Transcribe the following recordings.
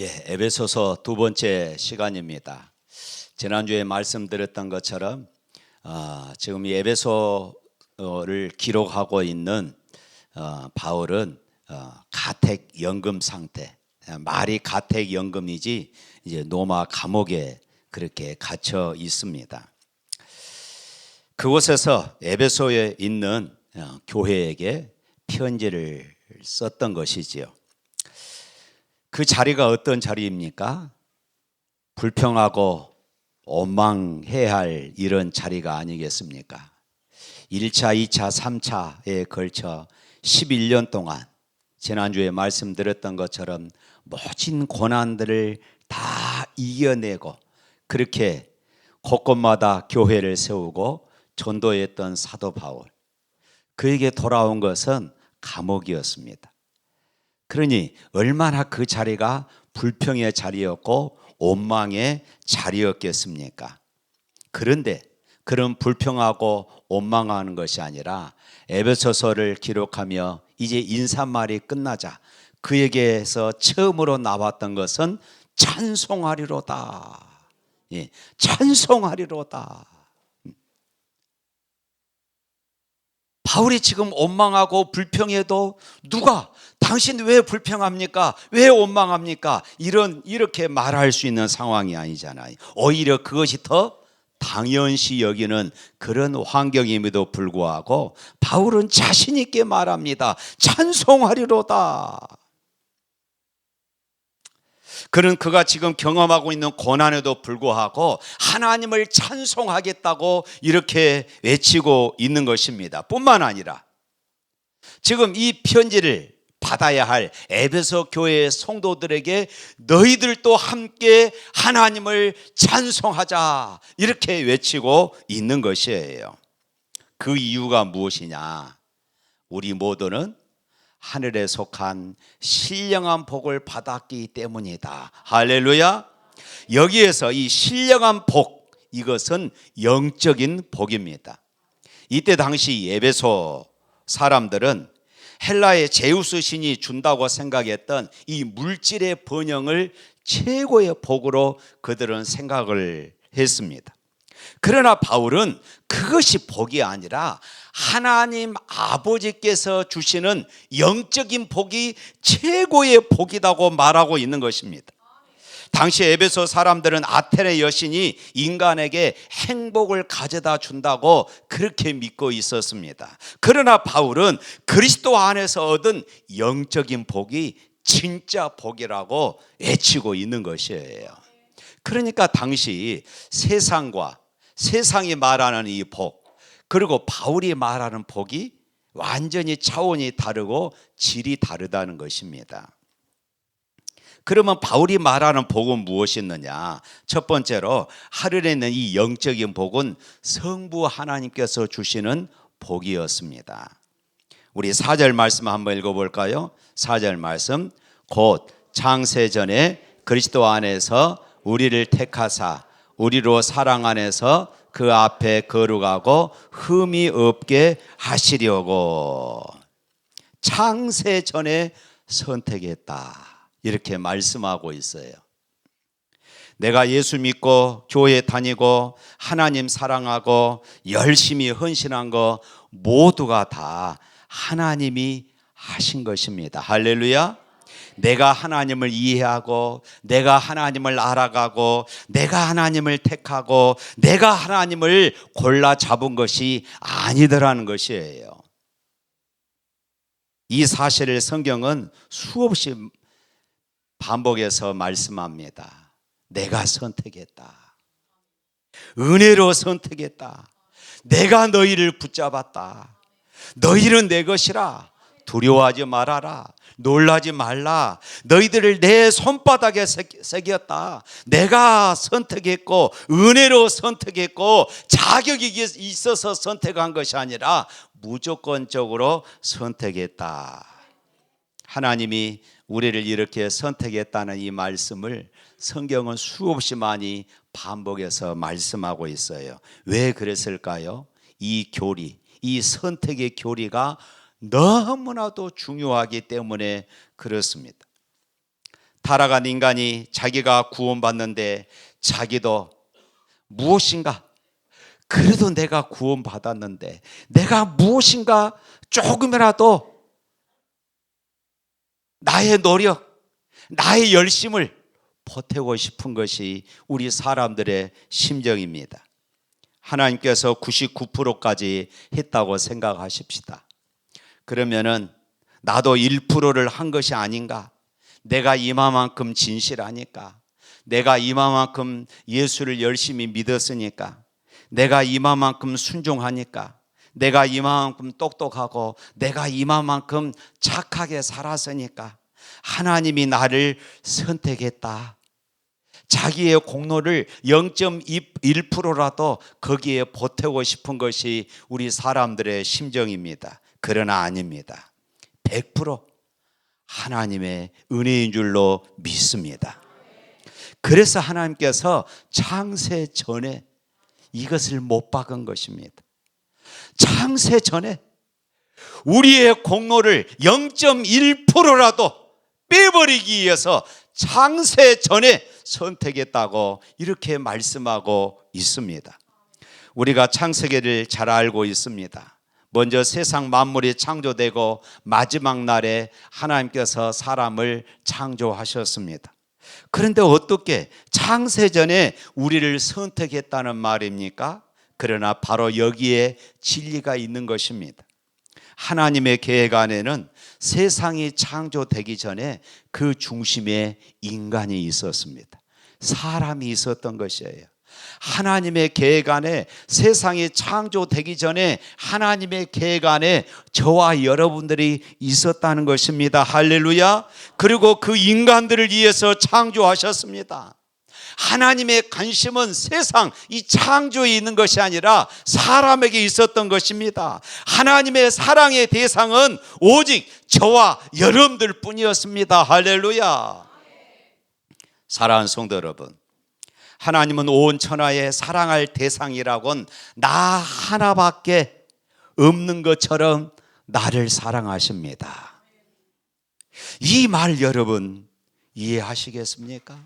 에베소서 두 번째 시간입니다. 지난주에 말씀드렸던 것처럼 지금 이 에베소를 기록하고 있는 바울은 가택연금 상태, 말이 가택연금이지 이제 로마 감옥에 그렇게 갇혀 있습니다. 그곳에서 에베소에 있는 교회에게 편지를 썼던 것이지요. 그 자리가 어떤 자리입니까? 불평하고 원망해야 할 이런 자리가 아니겠습니까? 1차, 2차, 3차에 걸쳐 11년 동안 지난주에 말씀드렸던 것처럼 모진 고난들을 다 이겨내고 그렇게 곳곳마다 교회를 세우고 전도했던 사도 바울, 그에게 돌아온 것은 감옥이었습니다. 그러니 얼마나 그 자리가 불평의 자리였고 원망의 자리였겠습니까? 그런데 그런 불평하고 원망하는 것이 아니라 에베소서를 기록하며 이제 인사말이 끝나자 그에게서 처음으로 나왔던 것은 찬송하리로다. 찬송하리로다. 바울이 지금 원망하고 불평해도 누가 당신 왜 불평합니까? 왜 원망합니까? 이렇게 말할 수 있는 상황이 아니잖아요. 오히려 그것이 더 당연시 여기는 그런 환경임에도 불구하고 바울은 자신 있게 말합니다. 찬송하리로다. 그는 그가 지금 경험하고 있는 고난에도 불구하고 하나님을 찬송하겠다고 이렇게 외치고 있는 것입니다. 뿐만 아니라 지금 이 편지를 받아야 할 에베소 교회의 성도들에게 너희들도 함께 하나님을 찬송하자 이렇게 외치고 있는 것이에요. 그 이유가 무엇이냐? 우리 모두는 하늘에 속한 신령한 복을 받았기 때문이다. 할렐루야. 여기에서 이 신령한 복, 이것은 영적인 복입니다. 이때 당시 에베소 사람들은 헬라의 제우스 신이 준다고 생각했던 이 물질의 번영을 최고의 복으로 그들은 생각을 했습니다. 그러나 바울은 그것이 복이 아니라 하나님 아버지께서 주시는 영적인 복이 최고의 복이라고 말하고 있는 것입니다. 당시 에베소 사람들은 아테네 여신이 인간에게 행복을 가져다 준다고 그렇게 믿고 있었습니다. 그러나 바울은 그리스도 안에서 얻은 영적인 복이 진짜 복이라고 외치고 있는 것이에요. 그러니까 당시 세상이 말하는 이 복, 그리고 바울이 말하는 복이 완전히 차원이 다르고 질이 다르다는 것입니다. 그러면 바울이 말하는 복은 무엇이었느냐? 첫 번째로 하늘에 있는 이 영적인 복은 성부 하나님께서 주시는 복이었습니다. 우리 4절 말씀 한번 읽어볼까요? 4절 말씀, 곧 창세전에 그리스도 안에서 우리를 택하사 우리로 사랑 안에서 그 앞에 거룩하고 흠이 없게 하시려고 창세전에 선택했다. 이렇게 말씀하고 있어요. 내가 예수 믿고 교회 다니고 하나님 사랑하고 열심히 헌신한 거 모두가 다 하나님이 하신 것입니다. 할렐루야. 내가 하나님을 이해하고 내가 하나님을 알아가고 내가 하나님을 택하고 내가 하나님을 골라 잡은 것이 아니더라는 것이에요. 이 사실을 성경은 수없이 반복해서 말씀합니다. 내가 선택했다. 은혜로 선택했다. 내가 너희를 붙잡았다. 너희는 내 것이라. 두려워하지 말아라. 놀라지 말라. 너희들을 내 손바닥에 새겼다. 내가 선택했고 은혜로 선택했고 자격이 있어서 선택한 것이 아니라 무조건적으로 선택했다. 하나님이 우리를 이렇게 선택했다는 이 말씀을 성경은 수없이 많이 반복해서 말씀하고 있어요. 왜 그랬을까요? 이 교리, 이 선택의 교리가 너무나도 중요하기 때문에 그렇습니다. 타락한 인간이 자기가 구원받는데 자기도 무엇인가, 그래도 내가 구원받았는데 내가 무엇인가 조금이라도 나의 노력, 나의 열심을 보태고 싶은 것이 우리 사람들의 심정입니다. 하나님께서 99%까지 했다고 생각하십시다. 그러면은 나도 1%를 한 것이 아닌가? 내가 이만큼 진실하니까, 내가 이만큼 예수를 열심히 믿었으니까, 내가 이만큼 순종하니까, 내가 이만큼 똑똑하고 내가 이만큼 착하게 살았으니까 하나님이 나를 선택했다. 자기의 공로를 0.1%라도 거기에 보태고 싶은 것이 우리 사람들의 심정입니다. 그러나 아닙니다. 100% 하나님의 은혜인 줄로 믿습니다. 그래서 하나님께서 창세 전에 이것을 못 박은 것입니다. 창세 전에 우리의 공로를 0.1%라도 빼버리기 위해서 창세 전에 선택했다고 이렇게 말씀하고 있습니다. 우리가 창세기를 잘 알고 있습니다. 먼저 세상 만물이 창조되고 마지막 날에 하나님께서 사람을 창조하셨습니다. 그런데 어떻게 창세 전에 우리를 선택했다는 말입니까? 그러나 바로 여기에 진리가 있는 것입니다. 하나님의 계획 안에는 세상이 창조되기 전에 그 중심에 인간이 있었습니다. 사람이 있었던 것이에요. 하나님의 계획 안에, 세상이 창조되기 전에 하나님의 계획 안에 저와 여러분들이 있었다는 것입니다. 할렐루야. 그리고 그 인간들을 위해서 창조하셨습니다. 하나님의 관심은 세상 이 창조에 있는 것이 아니라 사람에게 있었던 것입니다. 하나님의 사랑의 대상은 오직 저와 여러분들 뿐이었습니다. 할렐루야. 사랑하는 성도 여러분, 하나님은 온 천하에 사랑할 대상이라곤 나 하나밖에 없는 것처럼 나를 사랑하십니다. 이 말 여러분 이해하시겠습니까?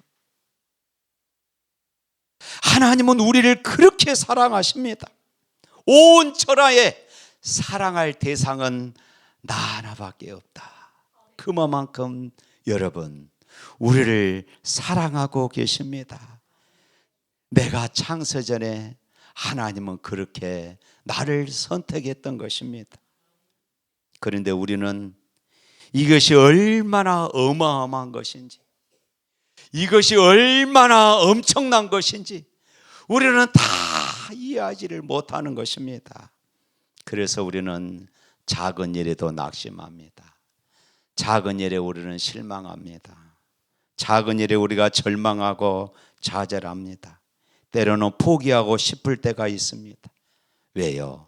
하나님은 우리를 그렇게 사랑하십니다. 온 천하에 사랑할 대상은 나 하나밖에 없다. 그만큼 여러분 우리를 사랑하고 계십니다. 내가 창세전에 하나님은 그렇게 나를 선택했던 것입니다. 그런데 우리는 이것이 얼마나 어마어마한 것인지, 이것이 얼마나 엄청난 것인지 우리는 다 이해하지를 못하는 것입니다. 그래서 우리는 작은 일에도 낙심합니다. 작은 일에 우리는 실망합니다. 작은 일에 우리가 절망하고 좌절합니다. 때로는 포기하고 싶을 때가 있습니다. 왜요?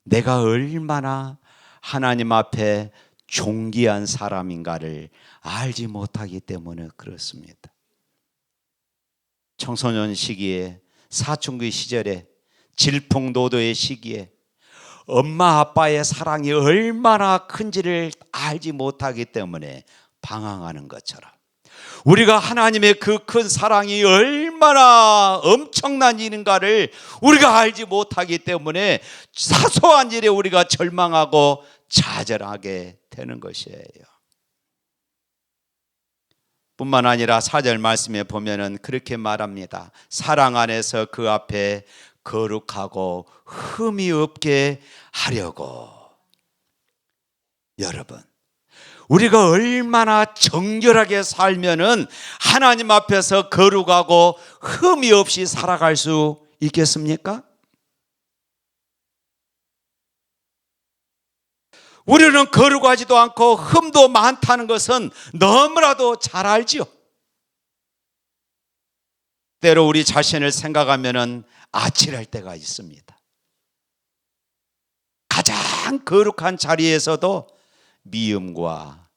내가 얼마나 하나님 앞에 존귀한 사람인가를 알지 못하기 때문에 그렇습니다. 청소년 시기에, 사춘기 시절에, 질풍노도의 시기에 엄마 아빠의 사랑이 얼마나 큰지를 알지 못하기 때문에 방황하는 것처럼 우리가 하나님의 그 큰 사랑이 얼마나 엄청난 일인가를 우리가 알지 못하기 때문에 사소한 일에 우리가 절망하고 좌절하게 되는 것이에요. 뿐만 아니라 4절 말씀에 보면은 그렇게 말합니다. 사랑 안에서 그 앞에 거룩하고 흠이 없게 하려고. 여러분, 우리가 얼마나 정결하게 살면은 하나님 앞에서 거룩하고 흠이 없이 살아갈 수 있겠습니까? 우리는 거룩하지도 않고 흠도 많다는 것은 너무나도 잘 알지요. 때로 우리 자신을 생각하면은 아찔할 때가 있습니다. 가장 거룩한 자리에서도 미움과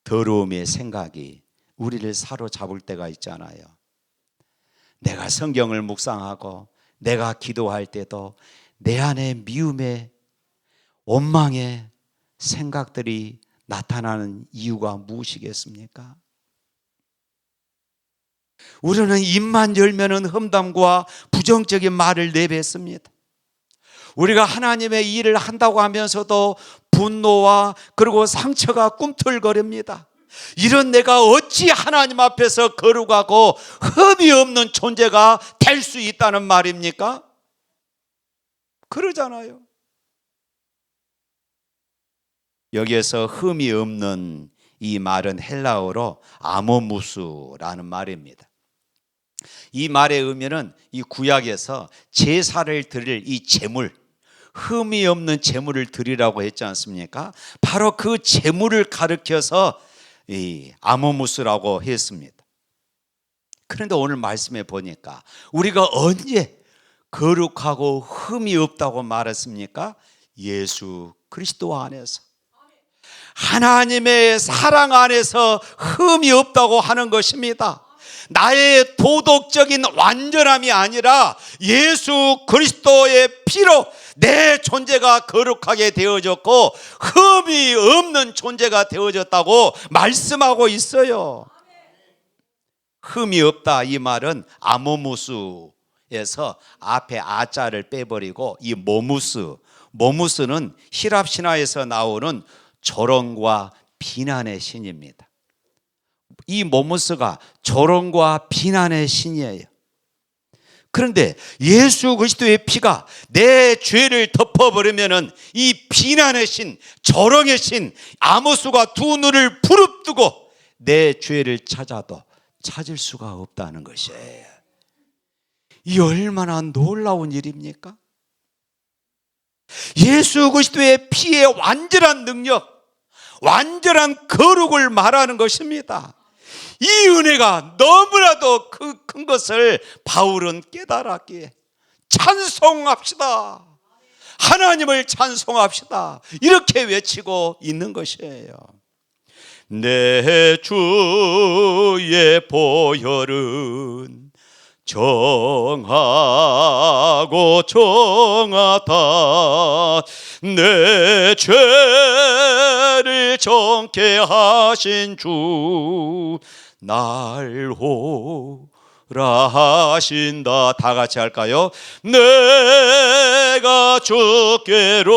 더러움의 생각이 우리를 사로잡을 때가 있잖아요. 내가 성경을 묵상하고 내가 기도할 때도 내 안에 미움의 원망의 생각들이 나타나는 이유가 무엇이겠습니까? 우리는 입만 열면은 험담과 부정적인 말을 내뱉습니다. 우리가 하나님의 일을 한다고 하면서도 분노와 그리고 상처가 꿈틀거립니다. 이런 내가 어찌 하나님 앞에서 거룩하고 흠이 없는 존재가 될 수 있다는 말입니까? 그러잖아요. 여기에서 흠이 없는 이 말은 헬라어로 아모무스라는 말입니다. 이 말의 의미는 이 구약에서 제사를 드릴 이 제물, 흠이 없는 제물을 드리라고 했지 않습니까? 바로 그 제물을 가리켜서 이 아모무스라고 했습니다. 그런데 오늘 말씀에 보니까 우리가 언제 거룩하고 흠이 없다고 말했습니까? 예수 그리스도 안에서, 하나님의 사랑 안에서 흠이 없다고 하는 것입니다. 나의 도덕적인 완전함이 아니라 예수 그리스도의 피로 내 존재가 거룩하게 되어졌고 흠이 없는 존재가 되어졌다고 말씀하고 있어요. 흠이 없다 이 말은 아모무스에서 앞에 아자를 빼버리고 이 모무스는 히랍 신화에서 나오는 조롱과 비난의 신입니다. 이 모무스가 조롱과 비난의 신이에요. 그런데 예수 그리스도의 피가 내 죄를 덮어버리면은 이 비난의 신, 조롱의 신 아모스가 두 눈을 부릅뜨고 내 죄를 찾아도 찾을 수가 없다는 것이에요. 이 얼마나 놀라운 일입니까? 예수 그리스도의 피의 완전한 능력, 완전한 거룩을 말하는 것입니다. 이 은혜가 너무나도 큰 것을 바울은 깨달았기에 찬송합시다, 하나님을 찬송합시다 이렇게 외치고 있는 것이에요. 내 주의 보혈은 정하고 정하다, 내 죄를 정케 하신 주 날 호라 하신다. 다 같이 할까요? 내가 주께로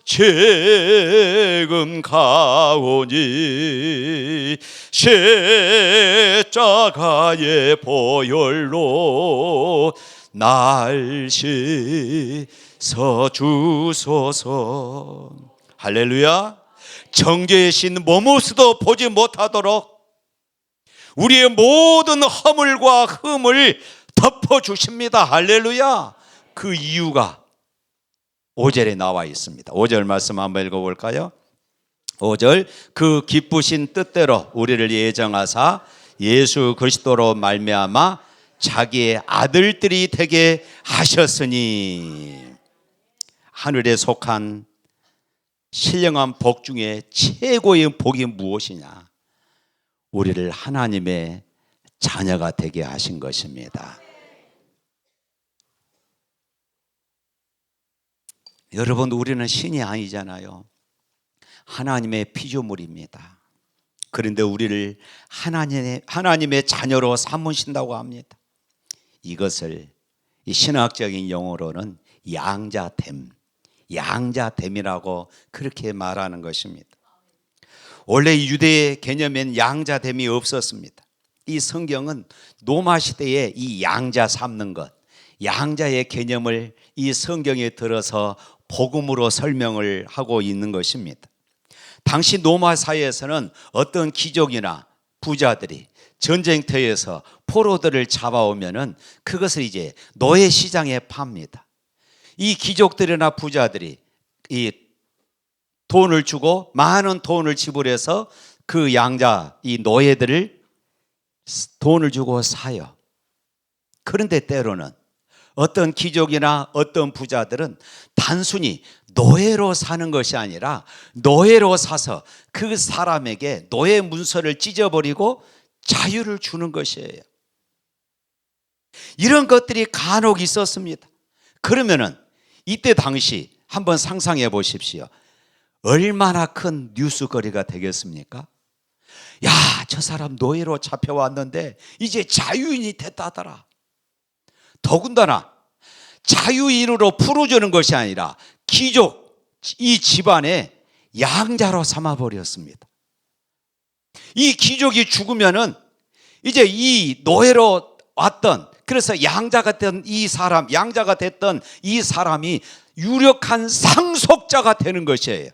지금 가오니 십자가의 보혈로 날 씻어 주소서. 할렐루야. 정죄의 신 모무스도 보지 못하도록 우리의 모든 허물과 흠을 덮어주십니다. 할렐루야. 그 이유가 5절에 나와 있습니다. 5절 말씀 한번 읽어볼까요? 5절, 그 기쁘신 뜻대로 우리를 예정하사 예수 그리스도로 말미암아 자기의 아들들이 되게 하셨으니. 하늘에 속한 신령한 복 중에 최고의 복이 무엇이냐? 우리를 하나님의 자녀가 되게 하신 것입니다. 여러분, 우리는 신이 아니잖아요. 하나님의 피조물입니다. 그런데 우리를 하나님의 자녀로 삼으신다고 합니다. 이것을 이 신학적인 용어로는 양자됨이라고 그렇게 말하는 것입니다. 원래 유대의 개념엔 양자됨이 없었습니다. 이 성경은 노마 시대에 이 양자 삼는 것, 양자의 개념을 이 성경에 들어서 복음으로 설명을 하고 있는 것입니다. 당시 노마 사회에서는 어떤 귀족이나 부자들이 전쟁터에서 포로들을 잡아오면은 그것을 이제 노예 시장에 팝니다. 이 귀족들이나 부자들이 이 돈을 주고 많은 돈을 지불해서 그 양자, 이 노예들을 돈을 주고 사요. 그런데 때로는 어떤 귀족이나 어떤 부자들은 단순히 노예로 사는 것이 아니라 노예로 사서 그 사람에게 노예 문서를 찢어버리고 자유를 주는 것이에요. 이런 것들이 간혹 있었습니다. 그러면은 이때 당시 한번 상상해 보십시오. 얼마나 큰 뉴스거리가 되겠습니까? 야, 저 사람 노예로 잡혀왔는데 이제 자유인이 됐다더라. 더군다나 자유인으로 풀어주는 것이 아니라 귀족, 이 집안의 양자로 삼아버렸습니다. 이 귀족이 죽으면은 이제 이 노예로 왔던, 그래서 양자가 됐던 이 사람이 유력한 상속자가 되는 것이에요.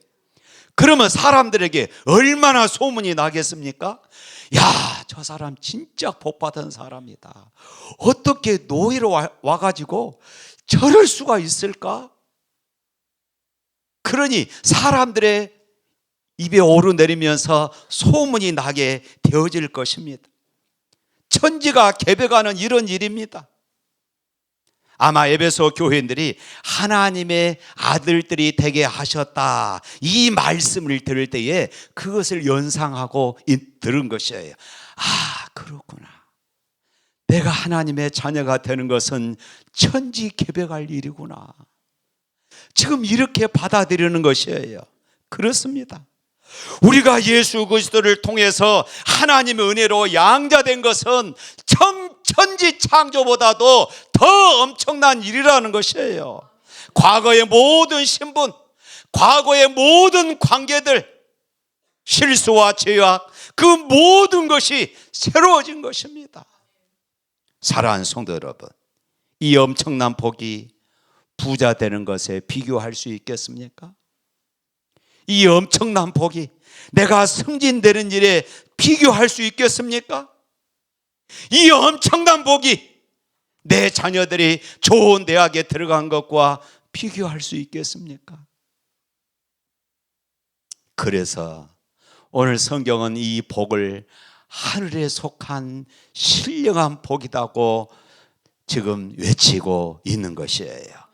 그러면 사람들에게 얼마나 소문이 나겠습니까? 야, 저 사람 진짜 복받은 사람이다. 어떻게 노예로 와가지고 저럴 수가 있을까? 그러니 사람들의 입에 오르내리면서 소문이 나게 되어질 것입니다. 천지가 개벽하는 이런 일입니다. 아마 에베소 교회인들이 하나님의 아들들이 되게 하셨다, 이 말씀을 들을 때에 그것을 연상하고 들은 것이에요. 아, 그렇구나. 내가 하나님의 자녀가 되는 것은 천지개벽할 일이구나. 지금 이렇게 받아들이는 것이에요. 그렇습니다. 우리가 예수 그리스도를 통해서 하나님의 은혜로 양자된 것은 천지 창조보다도 더 엄청난 일이라는 것이에요. 과거의 모든 신분, 과거의 모든 관계들, 실수와 죄악, 그 모든 것이 새로워진 것입니다. 사랑하는 성도 여러분, 이 엄청난 복이 부자 되는 것에 비교할 수 있겠습니까? 이 엄청난 복이 내가 승진되는 일에 비교할 수 있겠습니까? 이 엄청난 복이 내 자녀들이 좋은 대학에 들어간 것과 비교할 수 있겠습니까? 그래서 오늘 성경은 이 복을 하늘에 속한 신령한 복이라고 지금 외치고 있는 것이에요.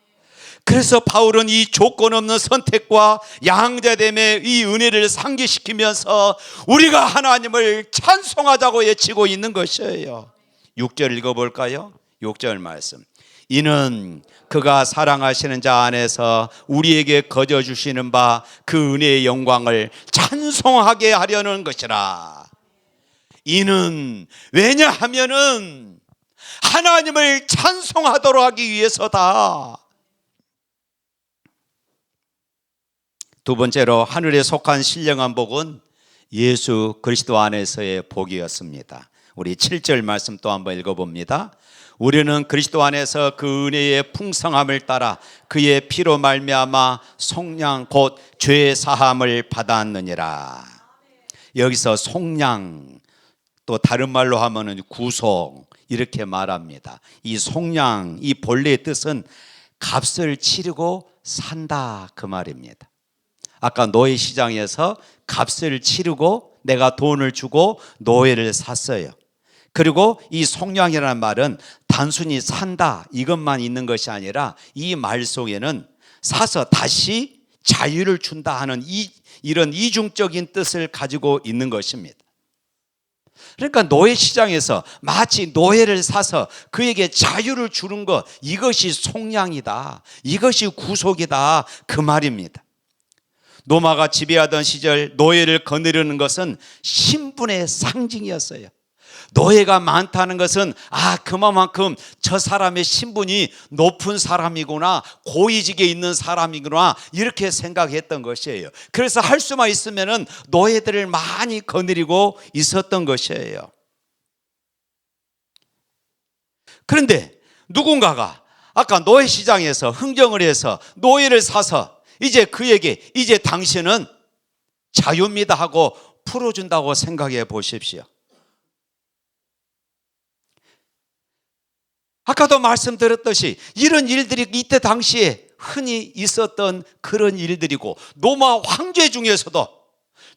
그래서 바울은 이 조건 없는 선택과 양자됨의 이 은혜를 상기시키면서 우리가 하나님을 찬송하자고 외치고 있는 것이에요. 6절 읽어볼까요? 6절 말씀. 이는 그가 사랑하시는 자 안에서 우리에게 거저 주시는 바 그 은혜의 영광을 찬송하게 하려는 것이라. 이는 왜냐하면은 하나님을 찬송하도록 하기 위해서다. 두 번째로 하늘에 속한 신령한 복은 예수 그리스도 안에서의 복이었습니다. 우리 7절 말씀 또 한번 읽어봅니다. 우리는 그리스도 안에서 그 은혜의 풍성함을 따라 그의 피로 말미암아 속량 곧 죄 사함을 받았느니라. 여기서 속량, 또 다른 말로 하면은 구속, 이렇게 말합니다. 이 속량, 이 본래의 뜻은 값을 치르고 산다, 그 말입니다. 아까 노예 시장에서 값을 치르고 내가 돈을 주고 노예를 샀어요. 그리고 이 속량이라는 말은 단순히 산다 이것만 있는 것이 아니라 이 말 속에는 사서 다시 자유를 준다 하는 이런 이중적인 뜻을 가지고 있는 것입니다. 그러니까 노예 시장에서 마치 노예를 사서 그에게 자유를 주는 것, 이것이 속량이다, 이것이 구속이다, 그 말입니다. 로마가 지배하던 시절 노예를 거느리는 것은 신분의 상징이었어요. 노예가 많다는 것은 그만큼 저 사람의 신분이 높은 사람이구나, 고위직에 있는 사람이구나, 이렇게 생각했던 것이에요. 그래서 할 수만 있으면은 노예들을 많이 거느리고 있었던 것이에요. 그런데 누군가가 아까 노예 시장에서 흥정을 해서 노예를 사서 이제 그에게 이제 당신은 자유입니다 하고 풀어준다고 생각해 보십시오. 아까도 말씀드렸듯이 이런 일들이 이때 당시에 흔히 있었던 그런 일들이고, 로마 황제 중에서도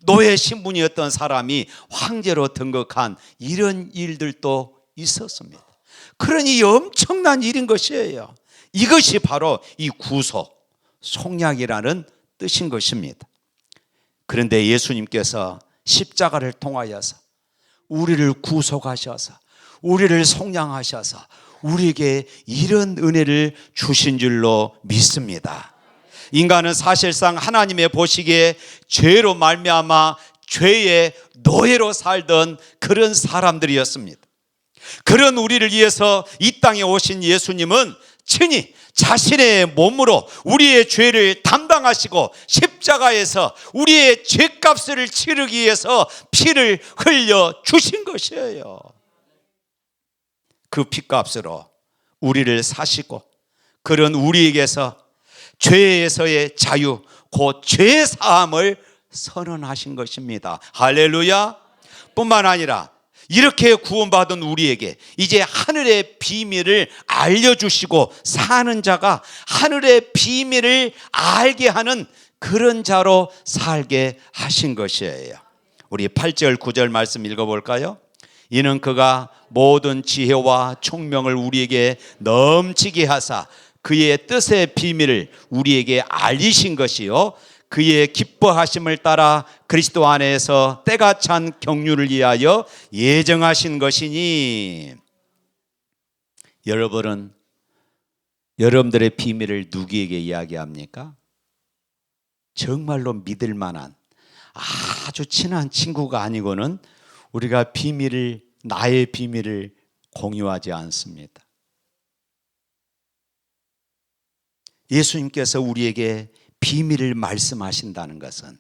노예 신분이었던 사람이 황제로 등극한 이런 일들도 있었습니다. 그러니 엄청난 일인 것이에요. 이것이 바로 이 구속, 속량이라는 뜻인 것입니다. 그런데 예수님께서 십자가를 통하여서 우리를 구속하셔서 우리를 속량하셔서 우리에게 이런 은혜를 주신 줄로 믿습니다. 인간은 사실상 하나님의 보시기에 죄로 말미암아 죄의 노예로 살던 그런 사람들이었습니다. 그런 우리를 위해서 이 땅에 오신 예수님은 친히 자신의 몸으로 우리의 죄를 담당하시고 십자가에서 우리의 죄값을 치르기 위해서 피를 흘려 주신 것이에요. 그 피값으로 우리를 사시고 그런 우리에게서 죄에서의 자유, 곧 죄 사함을 선언하신 것입니다. 할렐루야. 뿐만 아니라 이렇게 구원받은 우리에게 이제 하늘의 비밀을 알려주시고 사는 자가 하늘의 비밀을 알게 하는 그런 자로 살게 하신 것이에요. 우리 8절 9절 말씀 읽어볼까요? 이는 그가 모든 지혜와 총명을 우리에게 넘치게 하사 그의 뜻의 비밀을 우리에게 알리신 것이요 그의 기뻐하심을 따라 그리스도 안에서 때가 찬 경륜을 위하여 예정하신 것이니. 여러분은 여러분들의 비밀을 누구에게 이야기합니까? 정말로 믿을 만한 아주 친한 친구가 아니고는 우리가 나의 비밀을 공유하지 않습니다. 예수님께서 우리에게 비밀을 말씀하신다는 것은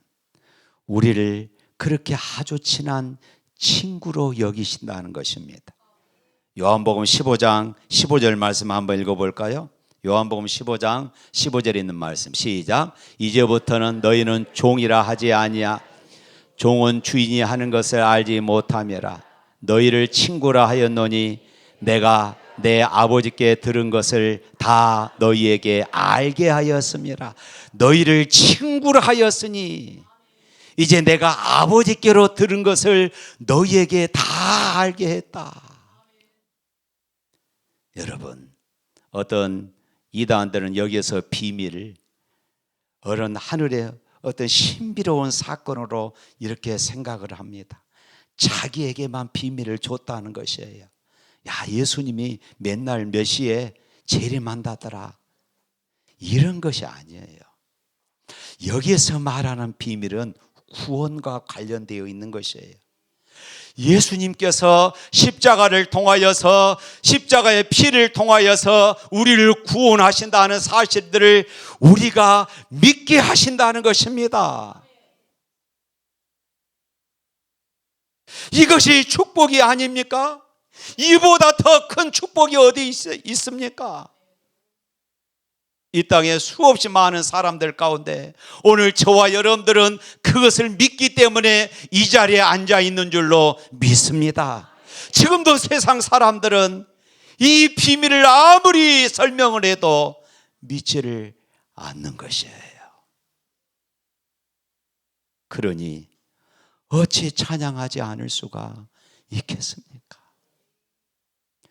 우리를 그렇게 아주 친한 친구로 여기신다는 것입니다. 요한복음 15장 15절 말씀 한번 읽어볼까요? 요한복음 15장 15절에 있는 말씀 시작. 이제부터는 너희는 종이라 하지 아니야. 종은 주인이 하는 것을 알지 못함이라. 너희를 친구라 하였노니 내가 내 아버지께 들은 것을 다 너희에게 알게 하였음이라. 너희를 친구라 하였으니 이제 내가 아버지께로 들은 것을 너희에게 다 알게 했다. 여러분, 어떤 이단들은 여기에서 비밀을 어른 하늘의 어떤 신비로운 사건으로 이렇게 생각을 합니다. 자기에게만 비밀을 줬다는 것이에요. 야, 예수님이 맨날 몇 시에 재림한다더라. 이런 것이 아니에요. 여기에서 말하는 비밀은 구원과 관련되어 있는 것이에요. 예수님께서 십자가를 통하여서 십자가의 피를 통하여서 우리를 구원하신다는 사실들을 우리가 믿게 하신다는 것입니다. 이것이 축복이 아닙니까? 이보다 더 큰 축복이 어디 있습니까? 이 땅에 수없이 많은 사람들 가운데 오늘 저와 여러분들은 그것을 믿기 때문에 이 자리에 앉아 있는 줄로 믿습니다. 지금도 세상 사람들은 이 비밀을 아무리 설명을 해도 믿지를 않는 것이에요. 그러니 어찌 찬양하지 않을 수가 있겠습니까?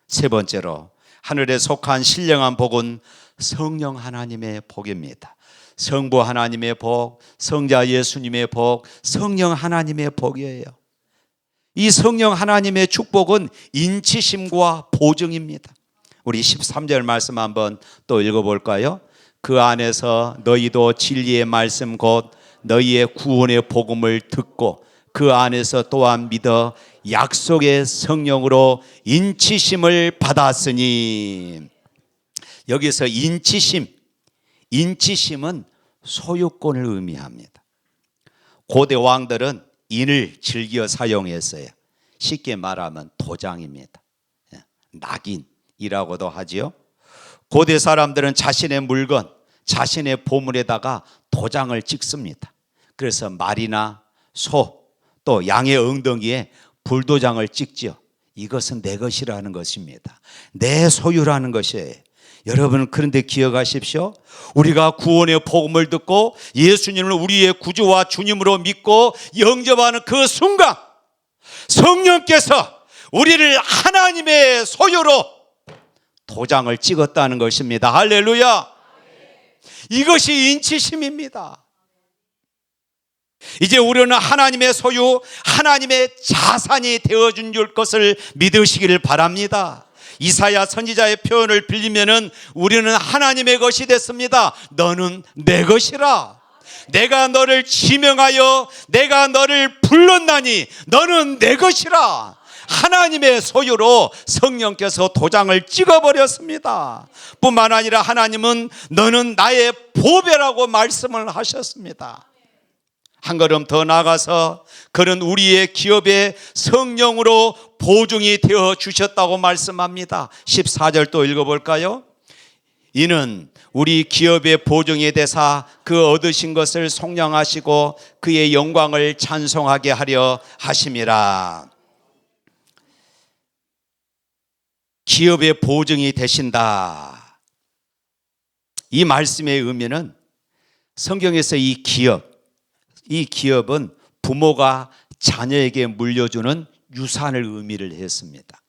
세 번째로 하늘에 속한 신령한 복은 성령 하나님의 복입니다. 성부 하나님의 복, 성자 예수님의 복, 성령 하나님의 복이에요. 이 성령 하나님의 축복은 인치심과 보증입니다. 우리 13절 말씀 한번 또 읽어볼까요? 그 안에서 너희도 진리의 말씀 곧 너희의 구원의 복음을 듣고 그 안에서 또한 믿어 약속의 성령으로 인치심을 받았으니. 여기서 인치심은 소유권을 의미합니다. 고대 왕들은 인을 즐겨 사용했어요. 쉽게 말하면 도장입니다. 낙인이라고도 하지요. 고대 사람들은 자신의 물건, 자신의 보물에다가 도장을 찍습니다. 그래서 말이나 소, 또 양의 엉덩이에 불도장을 찍죠. 이것은 내 것이라는 것입니다. 내 소유라는 것이에요. 여러분, 그런데 기억하십시오. 우리가 구원의 복음을 듣고 예수님을 우리의 구주와 주님으로 믿고 영접하는 그 순간 성령께서 우리를 하나님의 소유로 도장을 찍었다는 것입니다. 할렐루야. 이것이 인치심입니다. 이제 우리는 하나님의 소유, 하나님의 자산이 되어준 줄 것을 믿으시기를 바랍니다. 이사야 선지자의 표현을 빌리면은 우리는 하나님의 것이 됐습니다. 너는 내 것이라. 내가 너를 지명하여 내가 너를 불렀나니 너는 내 것이라. 하나님의 소유로 성령께서 도장을 찍어버렸습니다. 뿐만 아니라 하나님은 너는 나의 보배라고 말씀을 하셨습니다. 한 걸음 더 나아가서 그는 우리의 기업의 성령으로 보증이 되어 주셨다고 말씀합니다. 14절 또 읽어볼까요? 이는 우리 기업의 보증이 되사 그 얻으신 것을 속량하시고 그의 영광을 찬송하게 하려 하심이라. 기업의 보증이 되신다. 이 말씀의 의미는 성경에서 이 기업은 부모가 자녀에게 물려주는 유산을 의미를 했습니다.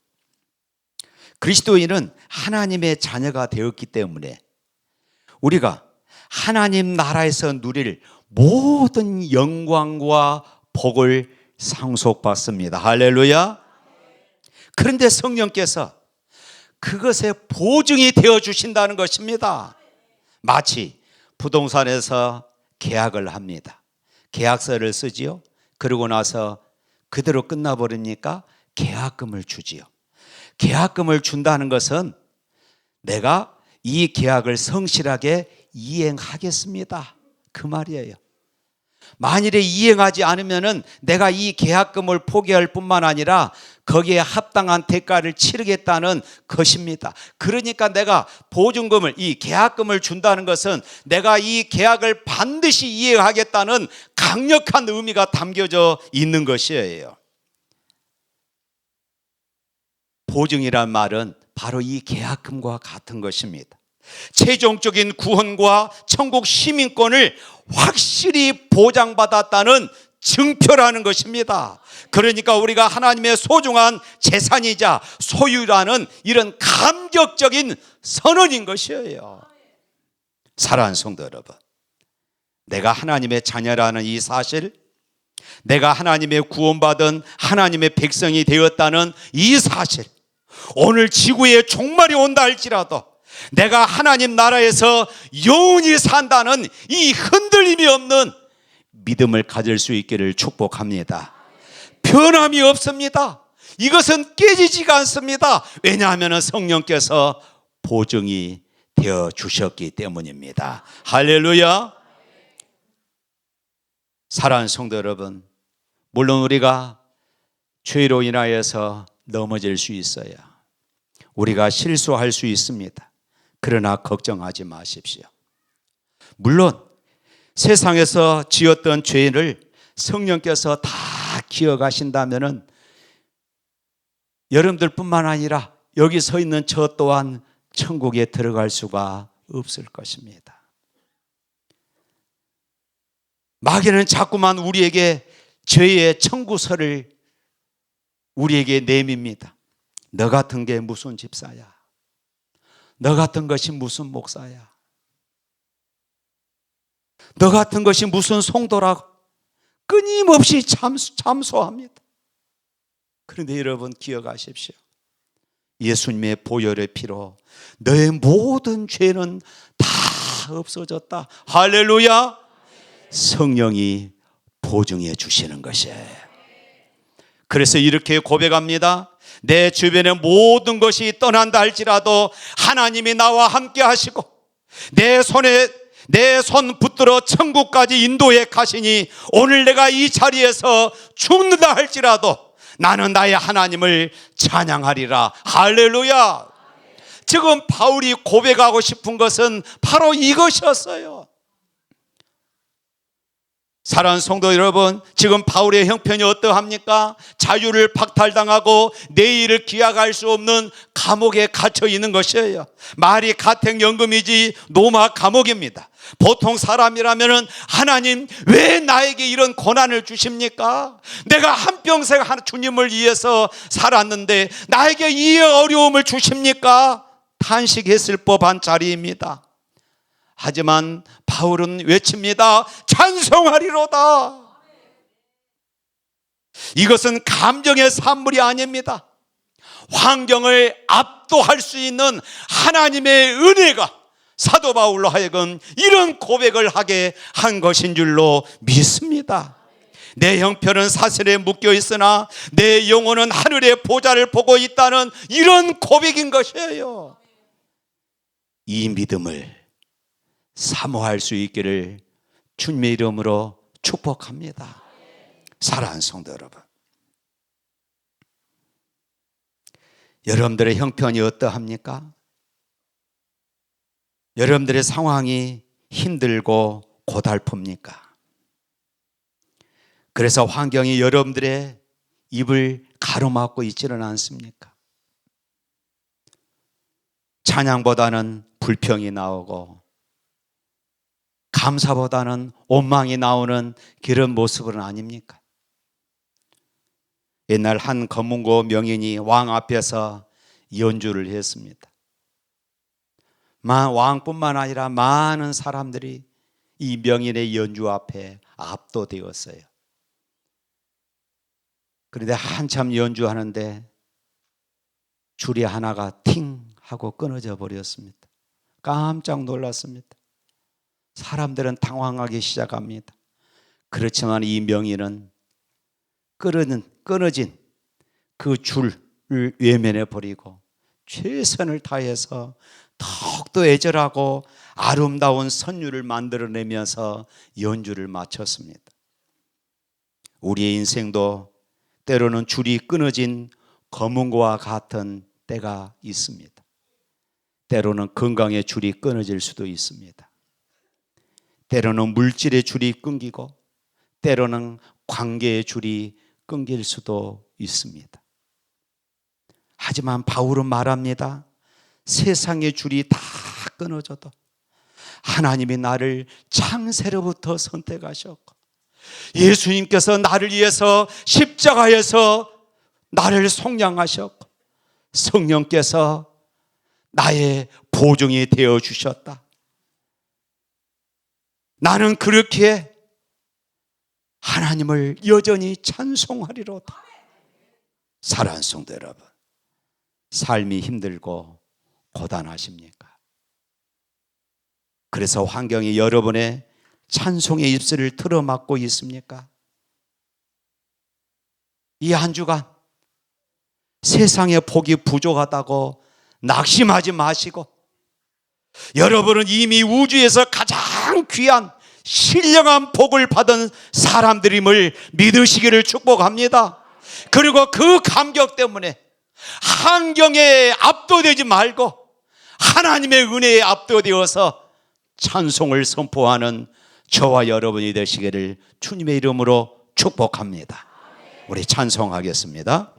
그리스도인은 하나님의 자녀가 되었기 때문에 우리가 하나님 나라에서 누릴 모든 영광과 복을 상속받습니다. 할렐루야. 그런데 성령께서 그것에 보증이 되어 주신다는 것입니다. 마치 부동산에서 계약을 합니다. 계약서를 쓰지요. 그러고 나서 그대로 끝나버리니까 계약금을 주지요. 계약금을 준다는 것은 내가 이 계약을 성실하게 이행하겠습니다, 그 말이에요. 만일에 이행하지 않으면은 내가 이 계약금을 포기할 뿐만 아니라 거기에 합당한 대가를 치르겠다는 것입니다. 그러니까 내가 보증금을, 이 계약금을 준다는 것은 내가 이 계약을 반드시 이행하겠다는 강력한 의미가 담겨져 있는 것이에요. 보증이란 말은 바로 이 계약금과 같은 것입니다. 최종적인 구원과 천국 시민권을 확실히 보장받았다는 증표라는 것입니다. 그러니까 우리가 하나님의 소중한 재산이자 소유라는 이런 감격적인 선언인 것이에요. 사랑하는 성도 여러분, 내가 하나님의 자녀라는 이 사실, 내가 하나님의 구원받은 하나님의 백성이 되었다는 이 사실, 오늘 지구에 종말이 온다 할지라도 내가 하나님 나라에서 영원히 산다는 이 흔들림이 없는 믿음을 가질 수 있기를 축복합니다. 변함이 없습니다. 이것은 깨지지가 않습니다. 왜냐하면 성령께서 보증이 되어 주셨기 때문입니다. 할렐루야. 사랑하는 성도 여러분, 물론 우리가 죄로 인하여서 넘어질 수 있어요. 우리가 실수할 수 있습니다. 그러나 걱정하지 마십시오. 물론 세상에서 지었던 죄를 성령께서 다 기억하신다면은 여러분들뿐만 아니라 여기 서 있는 저 또한 천국에 들어갈 수가 없을 것입니다. 마귀는 자꾸만 우리에게 죄의 청구서를 우리에게 내밉니다. 너 같은 게 무슨 집사야? 너 같은 것이 무슨 목사야? 너 같은 것이 무슨 성도라고 끊임없이 참소합니다. 그런데 여러분 기억하십시오. 예수님의 보혈의 피로 너의 모든 죄는 다 없어졌다. 할렐루야. 성령이 보증해 주시는 것이에요. 그래서 이렇게 고백합니다. 내 주변의 모든 것이 떠난다 할지라도 하나님이 나와 함께 하시고 내 손 붙들어 천국까지 인도해 가시니 오늘 내가 이 자리에서 죽는다 할지라도 나는 나의 하나님을 찬양하리라. 할렐루야. 지금 바울이 고백하고 싶은 것은 바로 이것이었어요. 사랑하는 성도 여러분, 지금 바울의 형편이 어떠합니까? 자유를 박탈당하고 내일을 기약할 수 없는 감옥에 갇혀 있는 것이에요. 말이 가택연금이지 노마 감옥입니다. 보통 사람이라면 하나님 왜 나에게 이런 고난을 주십니까? 내가 한평생 주님을 위해서 살았는데 나에게 이 어려움을 주십니까? 탄식했을 법한 자리입니다. 하지만 바울은 외칩니다. 찬송하리로다. 이것은 감정의 산물이 아닙니다. 환경을 압도할 수 있는 하나님의 은혜가 사도 바울로 하여금 이런 고백을 하게 한 것인 줄로 믿습니다. 내 형편은 사슬에 묶여 있으나 내 영혼은 하늘의 보좌를 보고 있다는 이런 고백인 것이에요. 이 믿음을 사모할 수 있기를 주님의 이름으로 축복합니다. 사랑하는 성도 여러분, 여러분들의 형편이 어떠합니까? 여러분들의 상황이 힘들고 고달픕니까? 그래서 환경이 여러분들의 입을 가로막고 있지는 않습니까? 찬양보다는 불평이 나오고 감사보다는 원망이 나오는 그런 모습은 아닙니까? 옛날 한 검은고 명인이 왕 앞에서 연주를 했습니다. 왕뿐만 아니라 많은 사람들이 이 명인의 연주 앞에 압도되었어요. 그런데 한참 연주하는데 줄이 하나가 팅 하고 끊어져 버렸습니다. 깜짝 놀랐습니다. 사람들은 당황하기 시작합니다. 그렇지만 이 명인은 끊어진 그 줄을 외면해 버리고 최선을 다해서 더욱더 애절하고 아름다운 선율을 만들어내면서 연주를 마쳤습니다. 우리의 인생도 때로는 줄이 끊어진 검은고와 같은 때가 있습니다. 때로는 건강의 줄이 끊어질 수도 있습니다. 때로는 물질의 줄이 끊기고 때로는 관계의 줄이 끊길 수도 있습니다. 하지만 바울은 말합니다. 세상의 줄이 다 끊어져도 하나님이 나를 창세로부터 선택하셨고 예수님께서 나를 위해서 십자가에서 나를 속량하셨고 성령께서 나의 보증이 되어 주셨다. 나는 그렇게 하나님을 여전히 찬송하리로다. 사랑하는 성도 여러분, 삶이 힘들고 고단하십니까? 그래서 환경이 여러분의 찬송의 입술을 틀어막고 있습니까? 이 한 주간 세상의 복이 부족하다고 낙심하지 마시고 여러분은 이미 우주에서 가장 귀한 신령한 복을 받은 사람들임을 믿으시기를 축복합니다. 그리고 그 감격 때문에 환경에 압도되지 말고 하나님의 은혜에 압도되어서 찬송을 선포하는 저와 여러분이 되시기를 주님의 이름으로 축복합니다. 우리 찬송하겠습니다.